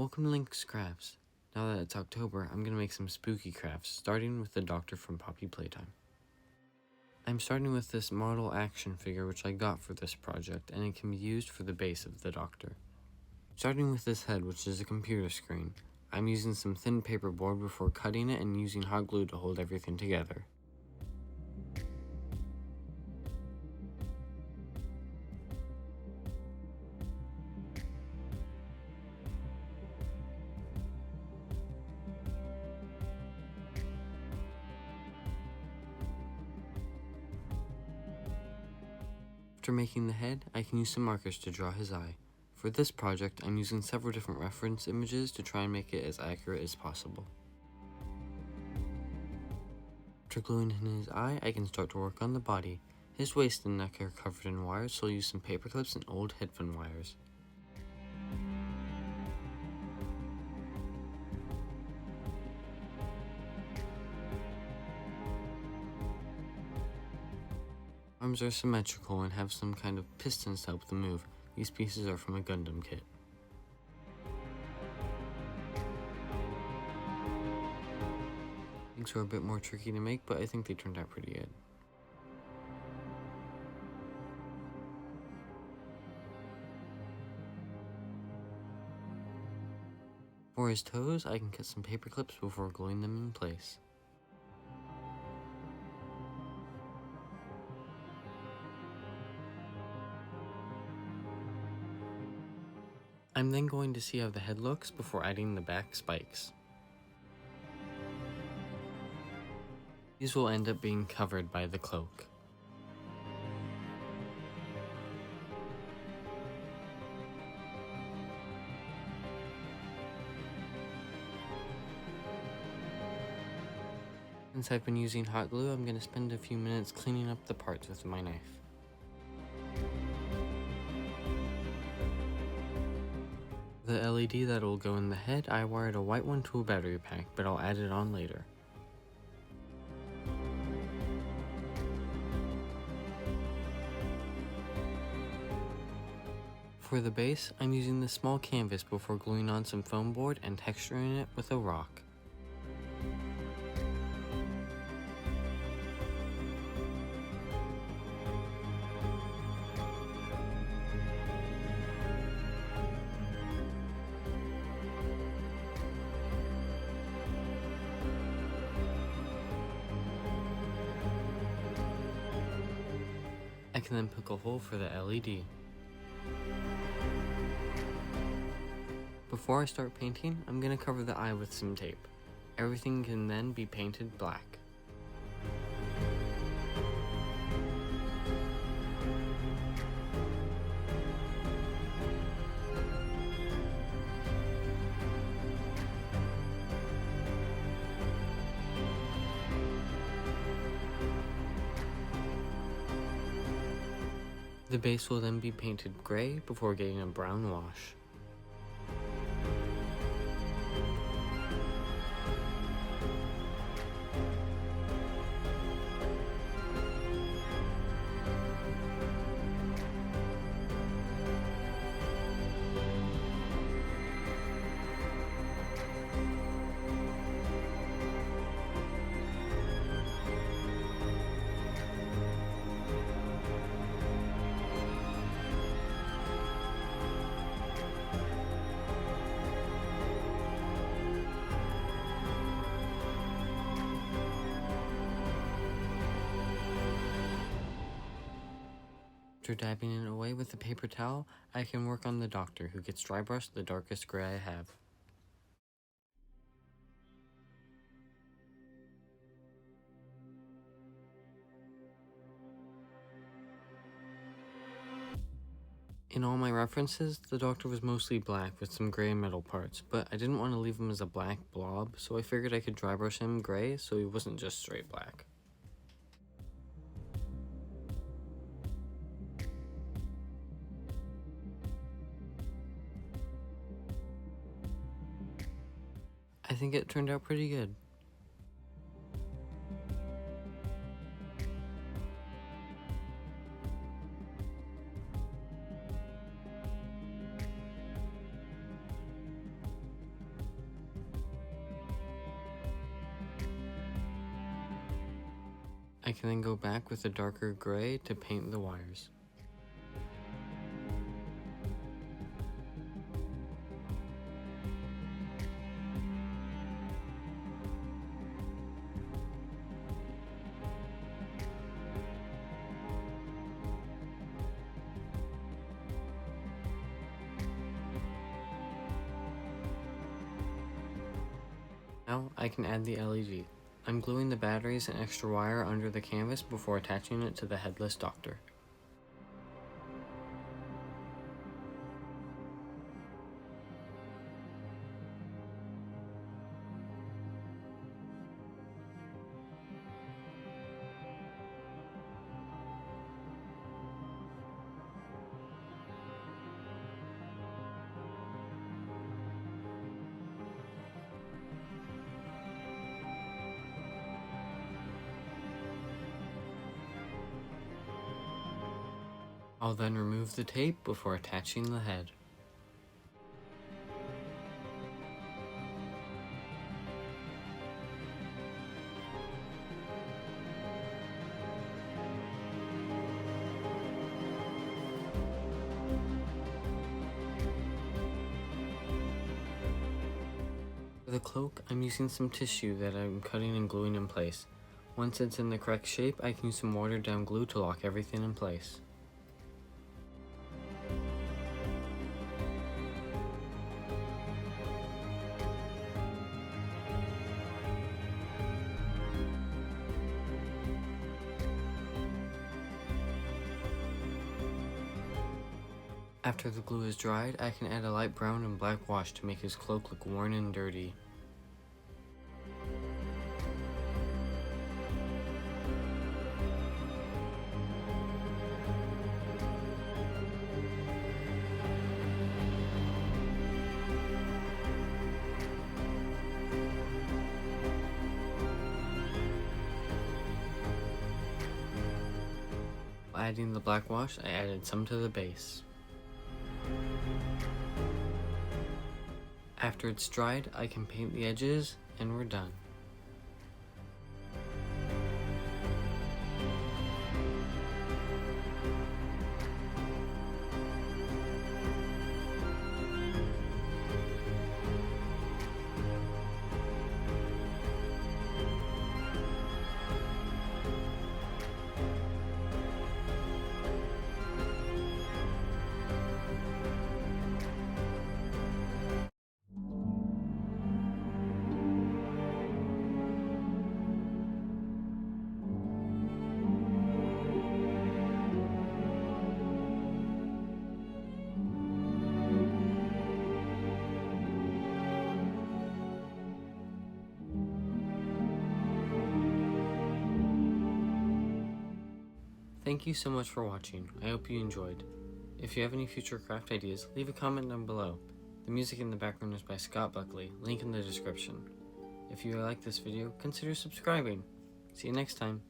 Welcome to Link's Crafts. Now that it's October, I'm going to make some spooky crafts, starting with the Doctor from Poppy Playtime. I'm starting with this model action figure which I got for this project, and it can be used for the base of the Doctor. Starting with this head, which is a computer screen, I'm using some thin paperboard before cutting it and using hot glue to hold everything together. After making the head, I can use some markers to draw his eye. For this project, I'm using several different reference images to try and make it as accurate as possible. After gluing in his eye, I can start to work on the body. His waist and neck are covered in wires, so I'll use some paper clips and old headphone wires. Arms are symmetrical and have some kind of pistons to help them move. These pieces are from a Gundam kit. Things were a bit more tricky to make, but I think they turned out pretty good. For his toes, I can cut some paper clips before gluing them in place. I'm then going to see how the head looks before adding the back spikes. These will end up being covered by the cloak. Since I've been using hot glue, I'm going to spend a few minutes cleaning up the parts with my knife. The LED that will go in the head, I wired a white one to a battery pack, but I'll add it on later. For the base, I'm using this small canvas before gluing on some foam board and texturing it with a rock. I can then poke a hole for the LED. Before I start painting, I'm going to cover the eye with some tape. Everything can then be painted black. The base will then be painted gray before getting a brown wash. After dabbing it away with a paper towel, I can work on the Doctor, who gets dry brushed the darkest gray I have. In all my references, the Doctor was mostly black with some gray metal parts, but I didn't want to leave him as a black blob, so I figured I could dry brush him gray so he wasn't just straight black. I think it turned out pretty good. I can then go back with a darker gray to paint the wires. Now I can add the LED. I'm gluing the batteries and extra wire under the canvas before attaching it to the headless doctor. I'll then remove the tape before attaching the head. For the cloak, I'm using some tissue that I'm cutting and gluing in place. Once it's in the correct shape, I can use some watered down glue to lock everything in place. After the glue is dried, I can add a light brown and black wash to make his cloak look worn and dirty. While adding the black wash, I added some to the base. After it's dried, I can paint the edges, and we're done. Thank you so much for watching. I hope you enjoyed. If you have any future craft ideas, leave a comment down below. The music in the background is by Scott Buckley, link in the description. If you like this video, consider subscribing. See you next time.